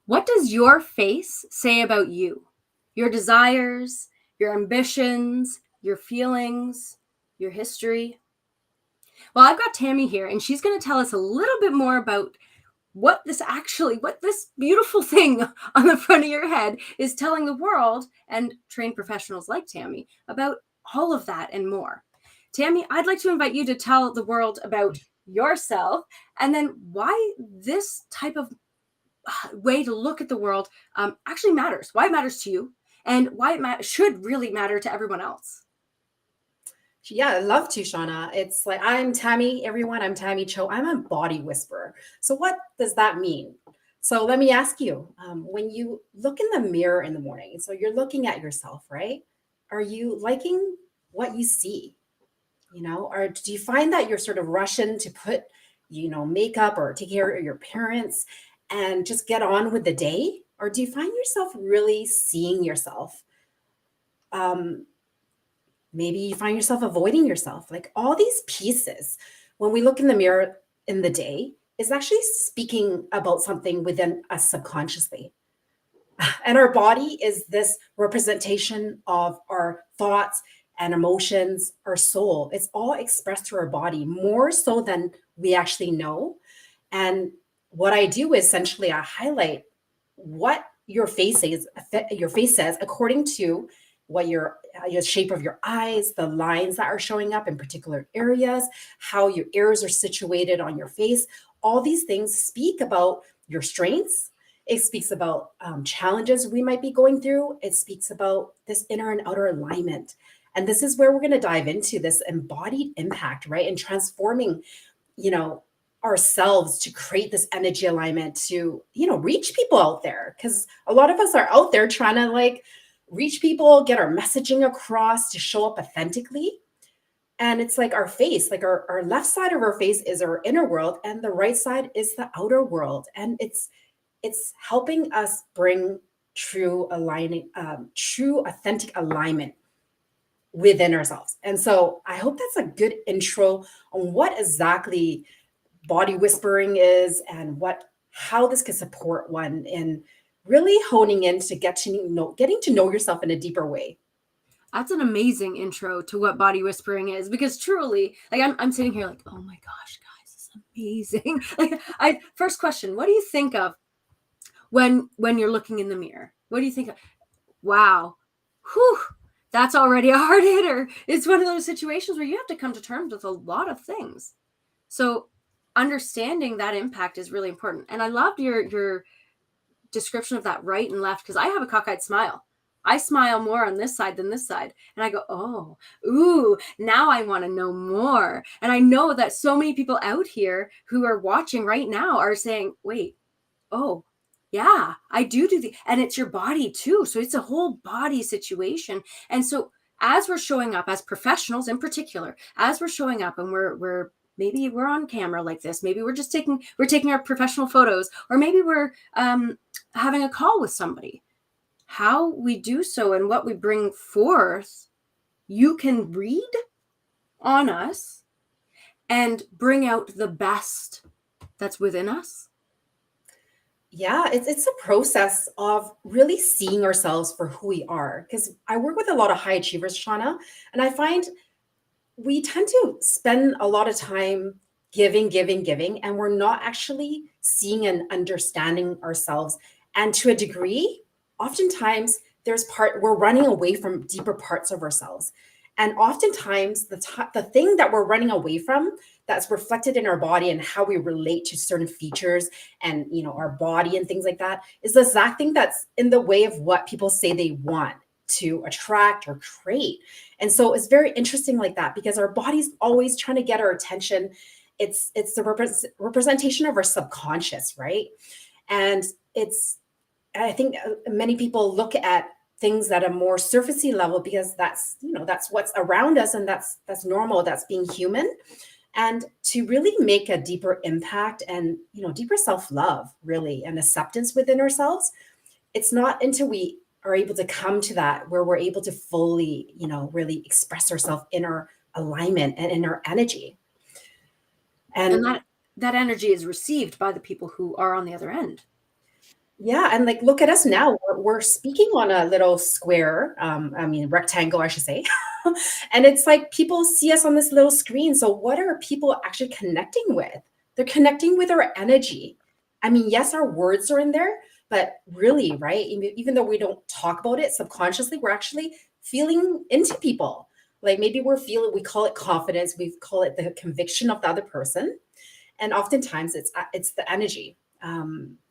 What does your face say about you? Your desires, your ambitions, your feelings, your history? Well, I've got Tammy here, and she's going to tell us a little bit more about what this beautiful thing on the front of your head is telling the world and trained professionals like Tammy about all of that and more. Tammy, I'd like to invite you to tell the world about yourself and then why this type of way to look at the world actually matters, why it matters to you, and why it should really matter to everyone else. Yeah, I love to, Shauna. It's like, I'm Tammy, everyone. I'm Tammy Cho. I'm a body whisperer. So, what does that mean? So, let me ask you, when you look in the mirror in the morning, so you're looking at yourself, right? Are you liking what you see? Or do you find that you're sort of rushing to put, makeup or take care of your parents and just get on with the day? Or do you find yourself really seeing yourself? Um, Maybe you find yourself avoiding yourself. Like all these pieces, when we look in the mirror in the day, is actually speaking about something within us subconsciously. And our body is this representation of our thoughts and emotions, our soul. It's all expressed through our body more so than we actually know. And what I do is essentially I highlight what your face says according to what your shape of your eyes, the lines that are showing up in particular areas, how your ears are situated on your face. All these things speak about your strengths. It speaks about challenges we might be going through. It speaks about this inner and outer alignment. And this is where we're going to dive into this embodied impact, right? And transforming, you know, ourselves to create this energy alignment to, reach people out there. Because a lot of us are out there trying to like reach people, get our messaging across to show up authentically. And it's like our face, like our left side of our face is our inner world, and the right side is the outer world. And it's helping us bring true aligning, true authentic alignment within ourselves. And so I hope that's a good intro on what exactly body whispering is and how this can support one in really honing in to getting to know yourself in a deeper way. That's an amazing intro to what body whispering is, because truly, like I'm sitting here like, oh my gosh, guys, this is amazing. Like, I first question, what do you think of when you're looking in the mirror? What do you think of? Wow, whew, that's already a hard hitter. It's one of those situations where you have to come to terms with a lot of things. So understanding that impact is really important. And I loved your description of that right and left, because I have a cockeyed smile. I smile more on this side than this side. And I go, oh, ooh, now I want to know more. And I know that so many people out here who are watching right now are saying, wait, oh, yeah, I do the, and it's your body too. So it's a whole body situation. And so as we're showing up as professionals in particular, as we're showing up and we're maybe we're on camera like this, maybe we're taking our professional photos, or maybe we're having a call with somebody, how we do so and what we bring forth, you can read on us and bring out the best that's within us. Yeah, it's a process of really seeing ourselves for who we are. Because I work with a lot of high achievers, Shauna, and I find we tend to spend a lot of time giving, giving, giving, and we're not actually seeing and understanding ourselves. And to a degree, oftentimes we're running away from deeper parts of ourselves. And oftentimes, the thing that we're running away from that's reflected in our body and how we relate to certain features and our body and things like that is the exact thing that's in the way of what people say they want to attract or create. And so it's very interesting like that because our body's always trying to get our attention. It's the representation of our subconscious, right? And I think many people look at things at a more surfacey level because that's what's around us, and that's normal, that's being human. And to really make a deeper impact and deeper self-love really and acceptance within ourselves, it's not until we are able to come to that where we're able to fully really express ourselves in our alignment and in our energy. And And that energy is received by the people who are on the other end. Yeah, and like look at us now. We're speaking on a little square, I mean rectangle, I should say. And it's like people see us on this little screen. So what are people actually connecting with? They're connecting with our energy. I mean, yes, our words are in there, but really, right? Even though we don't talk about it subconsciously, we're actually feeling into people. Like maybe we're feeling, we call it confidence, we call it the conviction of the other person, and oftentimes it's the energy.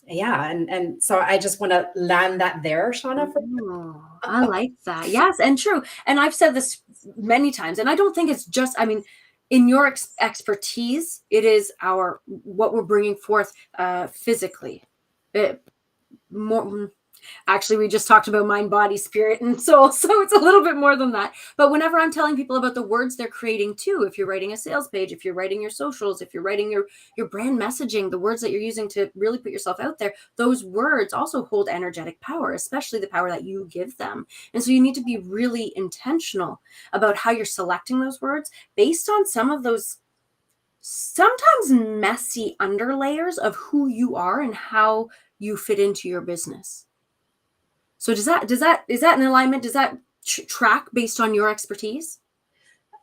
Yeah, and so I just want to land that there, Shauna. For Oh, I like that. Yes, and true. And I've said this many times, and I don't think it's just, I mean, in your expertise, it is our what we're bringing forth physically. It, more actually, we just talked about mind, body, spirit, and soul. So it's a little bit more than that. But whenever I'm telling people about the words they're creating too, if you're writing a sales page, if you're writing your socials, if you're writing your brand messaging, the words that you're using to really put yourself out there, those words also hold energetic power, especially the power that you give them. And so you need to be really intentional about how you're selecting those words based on some of those sometimes messy underlayers of who you are and how you fit into your business. So is that in alignment? Does that track based on your expertise?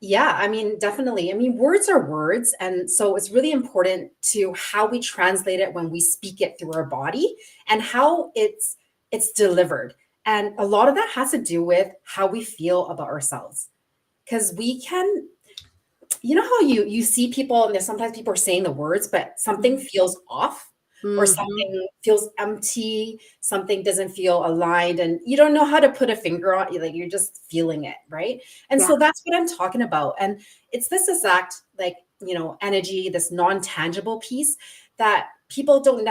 Yeah, I mean, definitely. I mean, words are words. And so it's really important to how we translate it when we speak it through our body and how it's delivered. And a lot of that has to do with how we feel about ourselves. Because we can, you know how you see people and there's sometimes people are saying the words, but something feels off or Mm-hmm. something feels empty, something doesn't feel aligned, and you don't know how to put a finger on it, like you're just feeling it, right? And Yeah. so that's what I'm talking about. And it's this exact like, energy, this non-tangible piece that people don't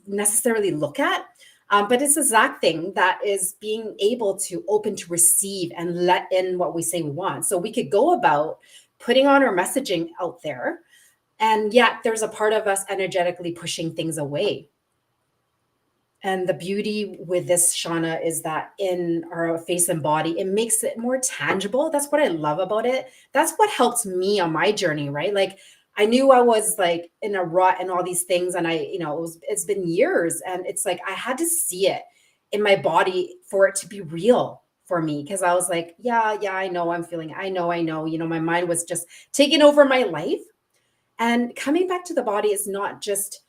necessarily look at. But it's the exact thing that is being able to open to receive and let in what we say we want. So we could go about putting on our messaging out there. And yet there's a part of us energetically pushing things away. And the beauty with this, Shauna, is that in our face and body, it makes it more tangible. That's what I love about it. That's what helps me on my journey, right? Like I knew I was like in a rut and all these things. And it's been years. And it's like I had to see it in my body for it to be real for me. Cause I was like, yeah, I know I'm feeling, I know, my mind was just taking over my life. And coming back to the body is not just,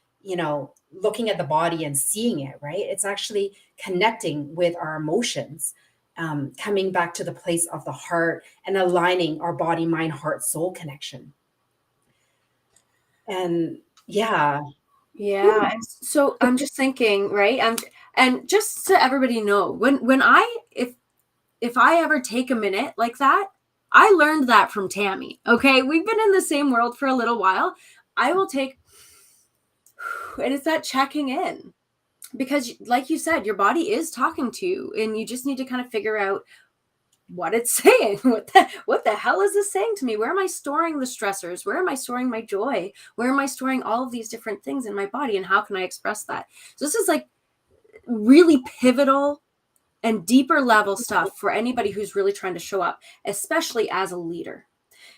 looking at the body and seeing it, right? It's actually connecting with our emotions, coming back to the place of the heart and aligning our body, mind, heart, soul connection. And yeah, Yeah. And so I'm just thinking, right? And just so everybody know, when I if I ever take a minute like that, I learned that from Tammy. Okay. We've been in the same world for a little while. I will take and it's that checking in. Because like you said, your body is talking to you and you just need to kind of figure out what it's saying. What the hell is this saying to me? Where am I storing the stressors? Where am I storing my joy? Where am I storing all of these different things in my body, and how can I express that? So this is like really pivotal and deeper level stuff for anybody who's really trying to show up, especially as a leader.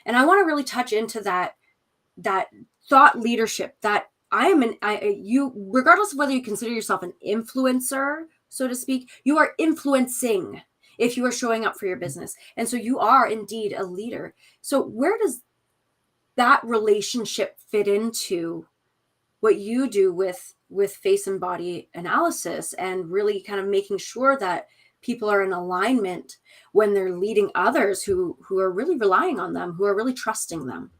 And I want to really touch into that thought leadership, that you, regardless of whether you consider yourself an influencer, so to speak, you are influencing if you are showing up for your business. And so you are indeed a leader. So where does that relationship fit into what you do with face and body analysis, and really kind of making sure that people are in alignment when they're leading others who are really relying on them, who are really trusting them?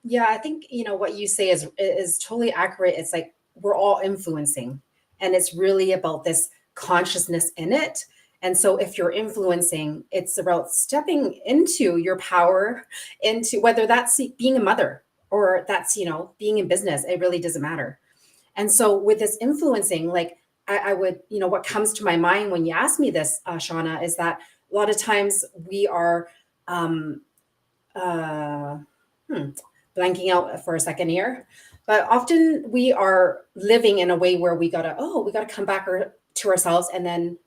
yeah, I think what you say is totally accurate. It's like we're all influencing, and it's really about this consciousness in it. And so if you're influencing, it's about stepping into your power, into whether that's being a mother or that's being in business. It really doesn't matter. And so with this influencing, like I would, what comes to my mind when you ask me this, Shauna, is that a lot of times we are um, uh, hmm, blanking out for a second here. But often we are living in a way where we gotta come back to ourselves and then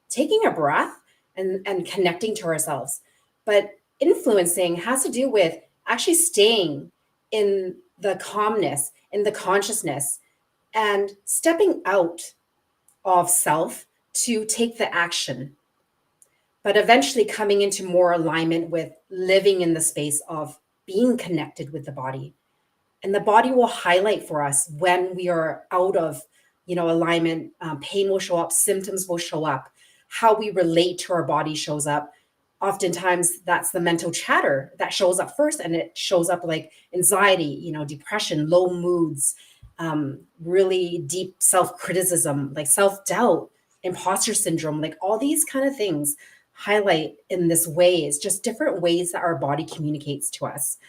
taking a breath and connecting to ourselves. But influencing has to do with actually staying in the calmness, in the consciousness, and stepping out of self to take the action, but eventually coming into more alignment with living in the space of being connected with the body. And the body will highlight for us when we are out of, alignment. Pain will show up, symptoms will show up, how we relate to our body shows up. Oftentimes that's the mental chatter that shows up first, and it shows up like anxiety, depression, low moods, really deep self-criticism, like self-doubt, imposter syndrome, like all these kind of things highlight in this way. It's just different ways that our body communicates to us.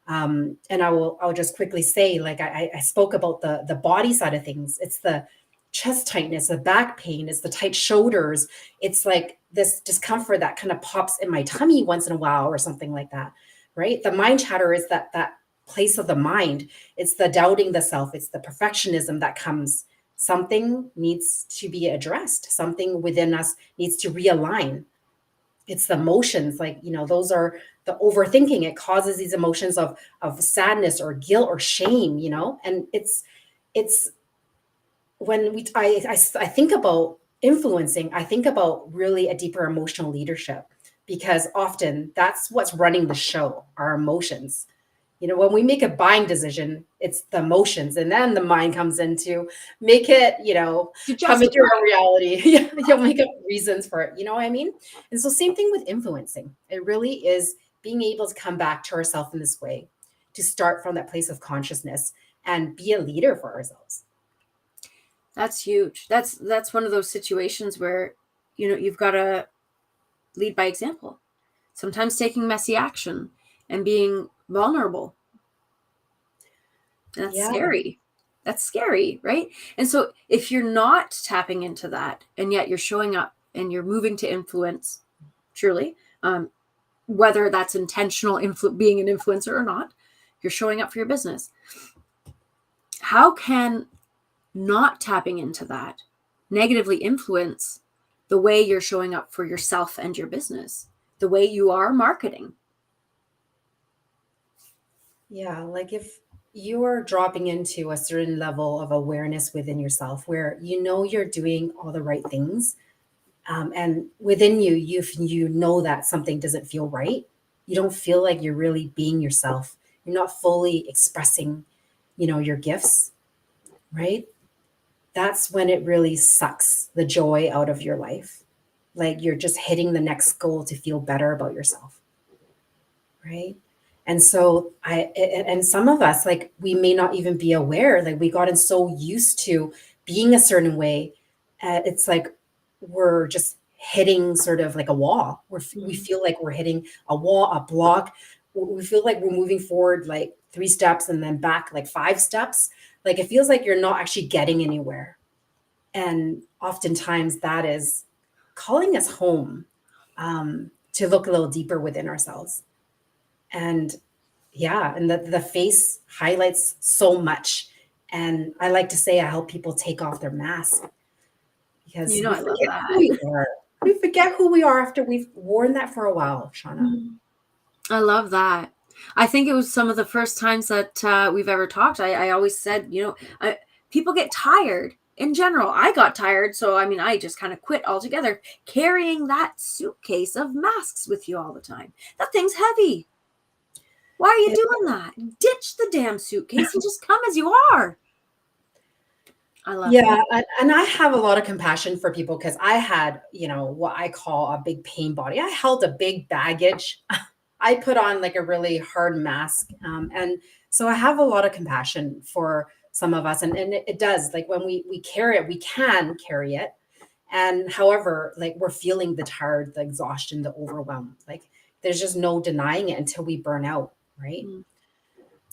And I'll just quickly say, like I spoke about the body side of things. It's the chest tightness, the back pain, it's the tight shoulders. It's like this discomfort that kind of pops in my tummy once in a while or something like that, right? The mind chatter is that place of the mind. It's the doubting the self. It's the perfectionism that comes. Something needs to be addressed. Something within us needs to realign. It's the emotions, like, those are the overthinking. It causes these emotions of sadness or guilt or shame, and it's when I think about influencing, I think about really a deeper emotional leadership, because often that's what's running the show, our emotions. When we make a buying decision, it's the emotions, and then the mind comes in to make it, To come into justify. our reality. Yeah, you'll make up reasons for it. You know what I mean? And so, same thing with influencing. It really is being able to come back to ourselves in this way, to start from that place of consciousness and be a leader for ourselves. That's huge. That's one of those situations where, you've got to lead by example. Sometimes taking messy action and being vulnerable. And that's Yeah. scary. That's scary, right? And so if you're not tapping into that, and yet you're showing up and you're moving to influence, truly, whether that's intentional being an influencer or not, you're showing up for your business. How can not tapping into that negatively influence the way you're showing up for yourself and your business, the way you are marketing? Yeah, like if you are dropping into a certain level of awareness within yourself where you're doing all the right things, and within you, you know that something doesn't feel right. You don't feel like you're really being yourself. You're not fully expressing, your gifts, right? That's when it really sucks the joy out of your life. Like you're just hitting the next goal to feel better about yourself, right? And so and some of us, like, we may not even be aware, like we gotten so used to being a certain way. It's like we're just hitting sort of like a wall. We feel like we're hitting a wall, a block. We feel like we're moving forward like 3 steps and then back like 5 steps. Like it feels like you're not actually getting anywhere. And oftentimes that is calling us home, to look a little deeper within ourselves. And yeah, and the face highlights so much. And I like to say I help people take off their mask, because we I love forget who that. we are. We forget who we are after we've worn that for a while, Shauna. I love that. I think it was some of the first times that we've ever talked. I always said, people get tired in general. I got tired. So, I just kind of quit altogether carrying that suitcase of masks with you all the time. That thing's heavy. Why are you doing that? Ditch the damn suitcase and just come as you are. I love that. Yeah, and I have a lot of compassion for people, because I had, what I call a big pain body. I held a big baggage. I put on like a really hard mask. And so I have a lot of compassion for some of us. And it does, like when we carry it, we can carry it. And however, like we're feeling the tired, the exhaustion, the overwhelm. Like there's just no denying it until we burn out, right? Mm.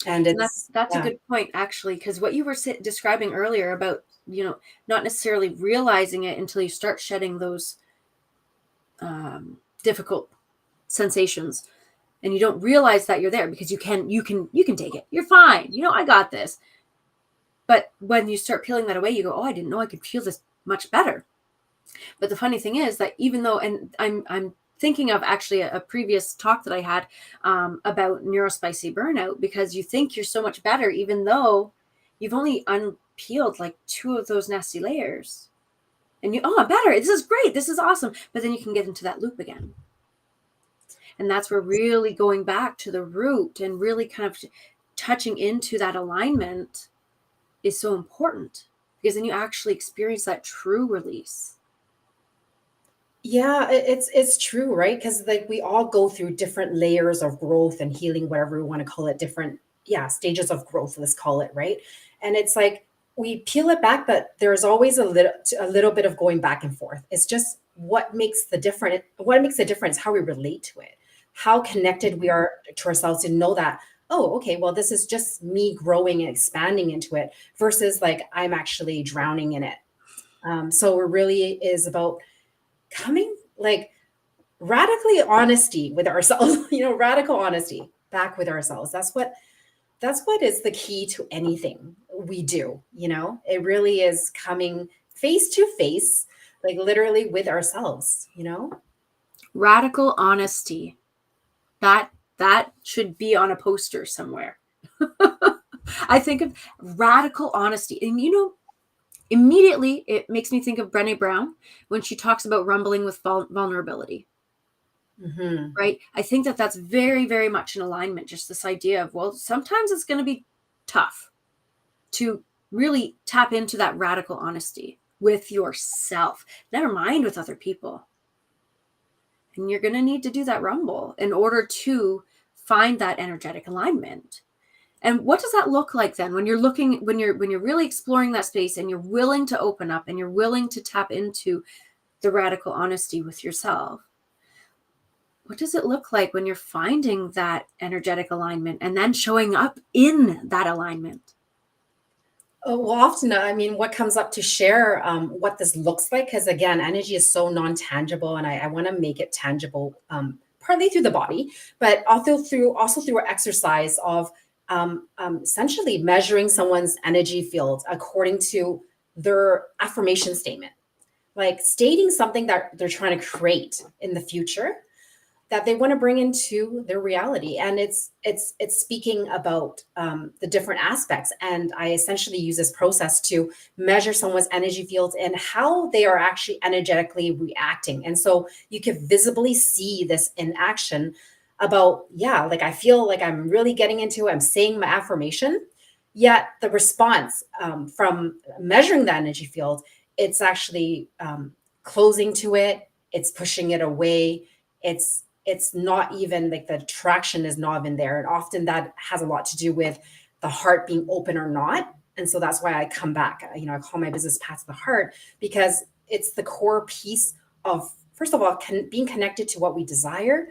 And And it's that's a yeah, good point, actually, because what you were describing earlier about, not necessarily realizing it until you start shedding those difficult sensations, and you don't realize that you're there because you can take it. You're fine. I got this. But when you start peeling that away, you go, oh, I didn't know I could feel this much better. But the funny thing is that even though, and I'm thinking of actually a previous talk that I had about neurospicy burnout, because you think you're so much better, even though you've only unpeeled like 2 of those nasty layers. and you, oh, better, this is great, this is awesome, but then you can get into that loop again. And that's where really going back to the root and really kind of touching into that alignment is so important, because then you actually experience that true release. Yeah, it's true, right? Because like we all go through different layers of growth and healing, whatever we want to call it, different, yeah, stages of growth, let's call it, right? And it's like we peel it back, but there's always a little bit of going back and forth. It's just what makes the difference, how we relate to it, how connected we are to ourselves to know that, oh, okay, well, this is just me growing and expanding into it versus like I'm actually drowning in it. So it really is about coming like radically honesty with ourselves, radical honesty back with ourselves. That's what is the key to anything we do. It really is coming face to face, like literally with ourselves. Radical honesty. That should be on a poster somewhere. I think of radical honesty, and immediately it makes me think of Brené Brown when she talks about rumbling with vulnerability. Hmm. Right? I think that that's very, very much in alignment. Just this idea of, well, sometimes it's going to be tough to really tap into that radical honesty with yourself, never mind with other people. And you're going to need to do that rumble in order to find that energetic alignment. And what does that look like then when you're really exploring that space and you're willing to open up and you're willing to tap into the radical honesty with yourself? What does it look like when you're finding that energetic alignment and then showing up in that alignment? Oh, well, often, I mean, what comes up to share what this looks like, because again, energy is so non-tangible, and I want to make it tangible, partly through the body, but also through our exercise of essentially measuring someone's energy field according to their affirmation statement, like stating something that they're trying to create in the future that they want to bring into their reality, and it's speaking about the different aspects. And I essentially use this process to measure someone's energy fields and how they are actually energetically reacting, and so you can visibly see this in action about, yeah, like I feel like I'm really getting into it, I'm saying my affirmation, yet the response from measuring the energy field, it's actually closing to it, it's pushing it away, it's not even like the traction is not even there. And often that has a lot to do with the heart being open or not. And so that's why I come back. I call my business Path to the Heart, because it's the core piece of, first of all, being connected to what we desire,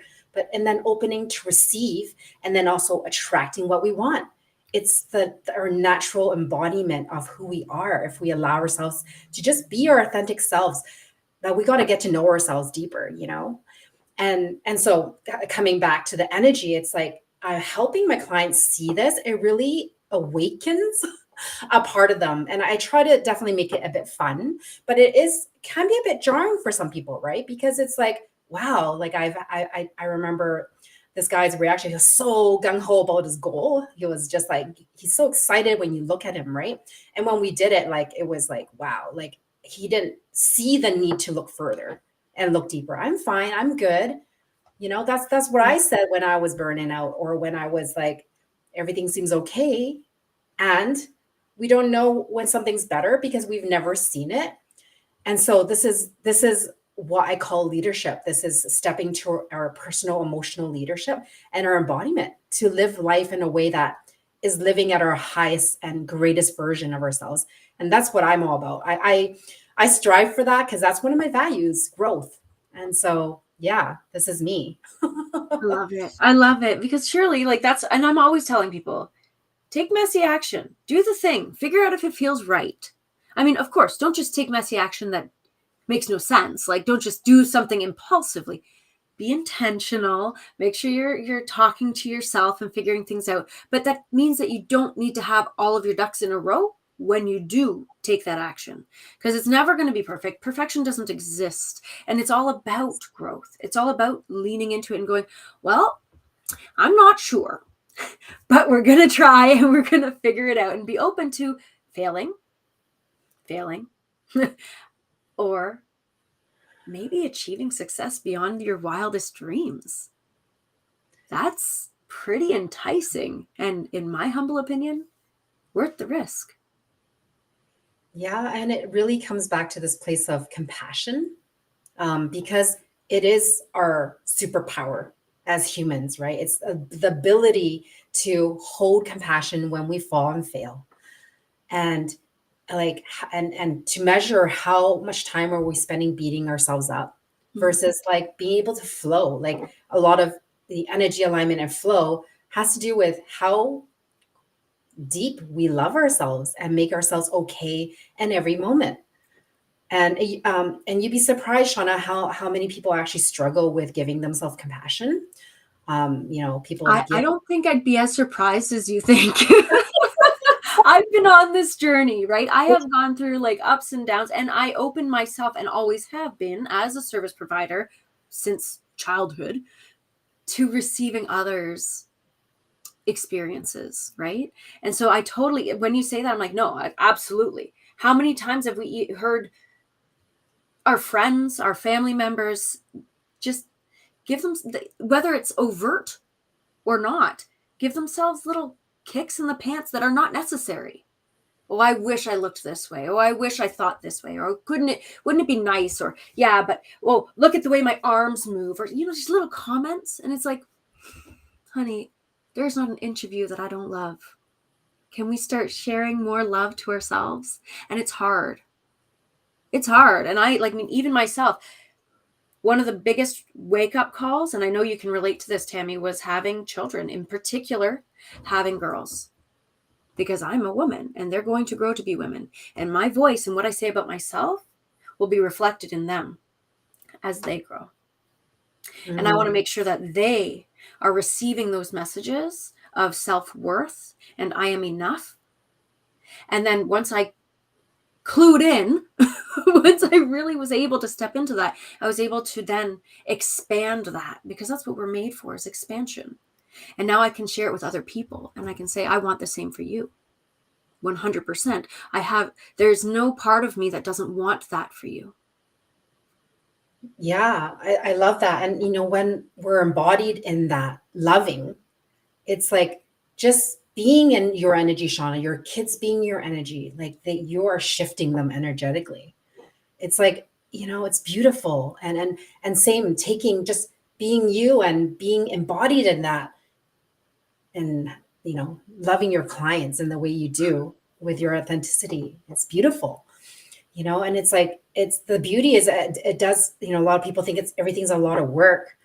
and then opening to receive, and then also attracting what we want. It's our natural embodiment of who we are. If we allow ourselves to just be our authentic selves, that we got to get to know ourselves deeper. And so coming back to the energy, it's like helping my clients see this, it really awakens a part of them. And I try to definitely make it a bit fun, but can be a bit jarring for some people, right? Because it's like, wow, like I remember this guy's reaction. He was so gung-ho about his goal. He was just like, he's so excited when you look at him, right? And when we did it, like it was like, wow, like he didn't see the need to look further and look deeper. I'm fine. I'm good. That's what I said when I was burning out, or when I was like, everything seems okay. And we don't know when something's better because we've never seen it. And so this is what I call leadership. This is stepping to our personal emotional leadership and our embodiment to live life in a way that is living at our highest and greatest version of ourselves. And that's what I'm all about. I strive for that because that's one of my values, growth. And so, yeah, this is me. I love it. I love it, because surely, like, and I'm always telling people, take messy action, do the thing, figure out if it feels right. I mean, of course, don't just take messy action that makes no sense. Like, don't just do something impulsively. Be intentional. Make sure you're talking to yourself and figuring things out. But that means that you don't need to have all of your ducks in a row when you do take that action, because it's never going to be perfect. Perfection doesn't exist. And it's all about growth. It's all about leaning into it and going, well, I'm not sure, but we're going to try and we're going to figure it out, and be open to failing, or maybe achieving success beyond your wildest dreams. That's pretty enticing. And in my humble opinion, worth the risk. Yeah, and it really comes back to this place of compassion, because it is our superpower as humans, right? It's the ability to hold compassion when we fall and fail, and and to measure how much time are we spending beating ourselves up versus like being able to flow. Like a lot of the energy alignment and flow has to do with how deep we love ourselves and make ourselves okay in every moment. And you'd be surprised, Shauna, how many people actually struggle with giving themselves compassion. People I give. don't think I'd be as surprised as you think. I've been on this journey, right? I have gone through like ups and downs, and I open myself and always have been as a service provider since childhood to receiving others' experiences, right? And so I totally, when you say that, I'm like, no, absolutely. How many times have we heard our friends, our family members just give them, whether it's overt or not, give themselves little kicks in the pants that are not necessary. Oh, I wish I looked this way. Oh, I wish I thought this way. Or wouldn't it be nice? Or yeah, but well, look at the way my arms move. Or just little comments. And it's like, honey, there's not an inch of you that I don't love. Can we start sharing more love to ourselves? And it's hard. It's hard. And even myself, one of the biggest wake up calls, and I know you can relate to this, Tammy, was having children, in particular, having girls. Because I'm a woman and they're going to grow to be women. And my voice and what I say about myself will be reflected in them as they grow. And I want to make sure that they are receiving those messages of self-worth and I am enough. And then once I clued in, once I really was able to step into that, I was able to then expand that, because that's what we're made for, is expansion. And now I can share it with other people and I can say, I want the same for you. 100%. There's no part of me that doesn't want that for you. Yeah, I love that. And when we're embodied in that loving, it's like just being in your energy, Shauna, your kids being your energy, like that you are shifting them energetically. It's like, it's beautiful. And same, taking, just being you and being embodied in that, and loving your clients in the way you do with your authenticity. It's beautiful. And it's like, it's the beauty is it does, a lot of people think everything's a lot of work.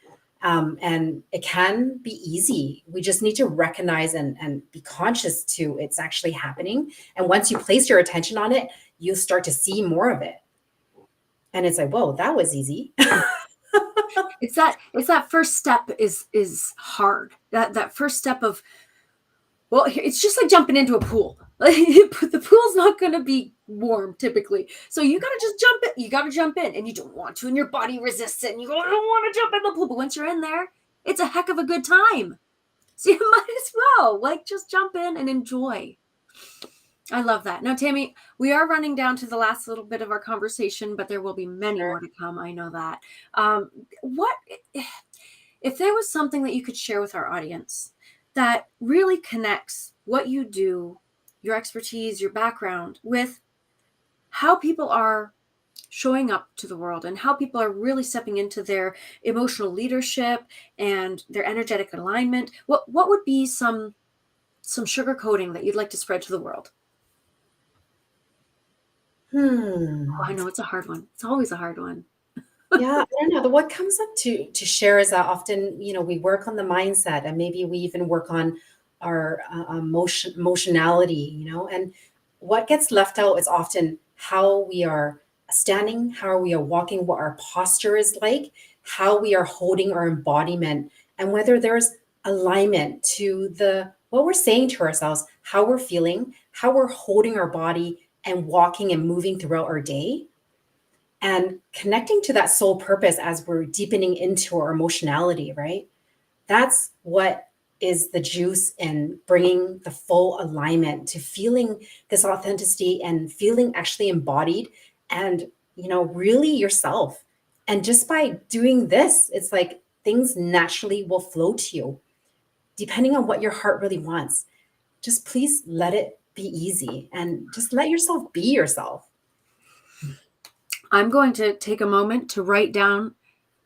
And it can be easy. We just need to recognize and be conscious to it's actually happening. And once you place your attention on it, you'll start to see more of it. And it's like, whoa, that was easy. It's that first step is hard. That first step of, well, it's just like jumping into a pool. The pool's not going to be warm typically. So you got to just jump in. You got to jump in, and you don't want to, and your body resists it. And you go, I don't want to jump in the pool. But once you're in there, it's a heck of a good time. So you might as well just jump in and enjoy. I love that. Now, Tammy, we are running down to the last little bit of our conversation, but there will be many more to come. I know that. What if there was something that you could share with our audience that really connects what you do, your expertise, your background, with how people are showing up to the world and how people are really stepping into their emotional leadership and their energetic alignment? What would be some sugar coating that you'd like to spread to the world? Oh, I know it's a hard one. It's always a hard one. Yeah, I don't know. What comes up to share is that often, we work on the mindset, and maybe we even work on our emotionality, and what gets left out is often how we are standing, how we are walking, what our posture is like, how we are holding our embodiment, and whether there's alignment to what we're saying to ourselves, how we're feeling, how we're holding our body and walking and moving throughout our day, and connecting to that soul purpose as we're deepening into our emotionality, right? That's what is the juice in bringing the full alignment to feeling this authenticity and feeling actually embodied, and really yourself. And just by doing this, it's like things naturally will flow to you, depending on what your heart really wants. Just please let it be easy and just let yourself be yourself. I'm going to take a moment to write down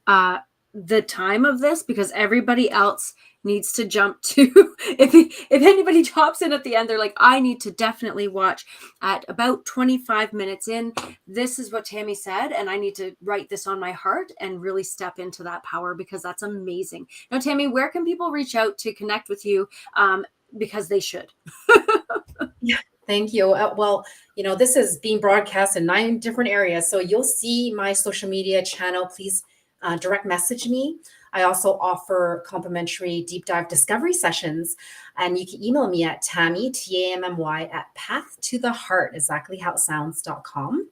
uh, the time of this, because everybody else needs to jump to if anybody hops in at the end, they're like, I need to definitely watch at about 25 minutes in. This is what Tammy said, and I need to write this on my heart and really step into that power, because that's amazing. Now, Tammy, where can people reach out to connect with you? Because they should. Yeah, thank you. Well, this is being broadcast in 9 different areas. So you'll see my social media channel. Please direct message me. I also offer complimentary deep dive discovery sessions. And you can email me at Tammy, Tammy, at pathtotheheart, exactly how it sounds.com.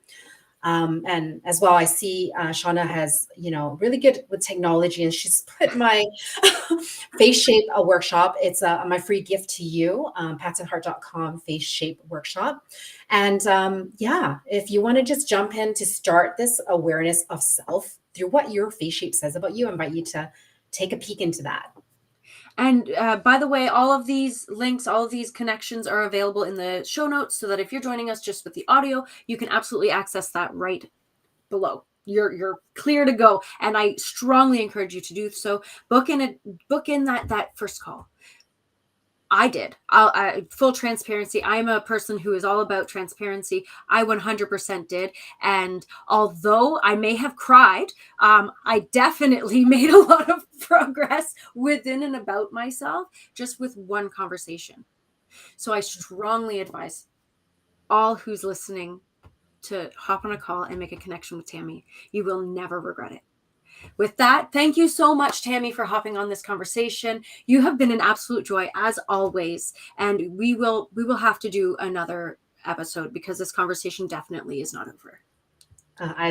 And as well, I see Shauna has, really good with technology, and she's put my face shape workshop. It's my free gift to you, pathtotheheart.com face shape workshop. And yeah, if you want to just jump in to start this awareness of self through what your face shape says about you, I invite you to take a peek into that. And by the way, all of these links, all of these connections are available in the show notes, so that if you're joining us just with the audio, you can absolutely access that right below. You're clear to go, and I strongly encourage you to do so. Book in that first call. I did. Full transparency. I'm a person who is all about transparency. I 100% did. And although I may have cried, I definitely made a lot of progress within and about myself just with one conversation. So I strongly advise all who's listening to hop on a call and make a connection with Tammy. You will never regret it. With that, thank you so much, Tammy, for hopping on this conversation. You have been an absolute joy as always, and we will have to do another episode, because this conversation definitely is not over. I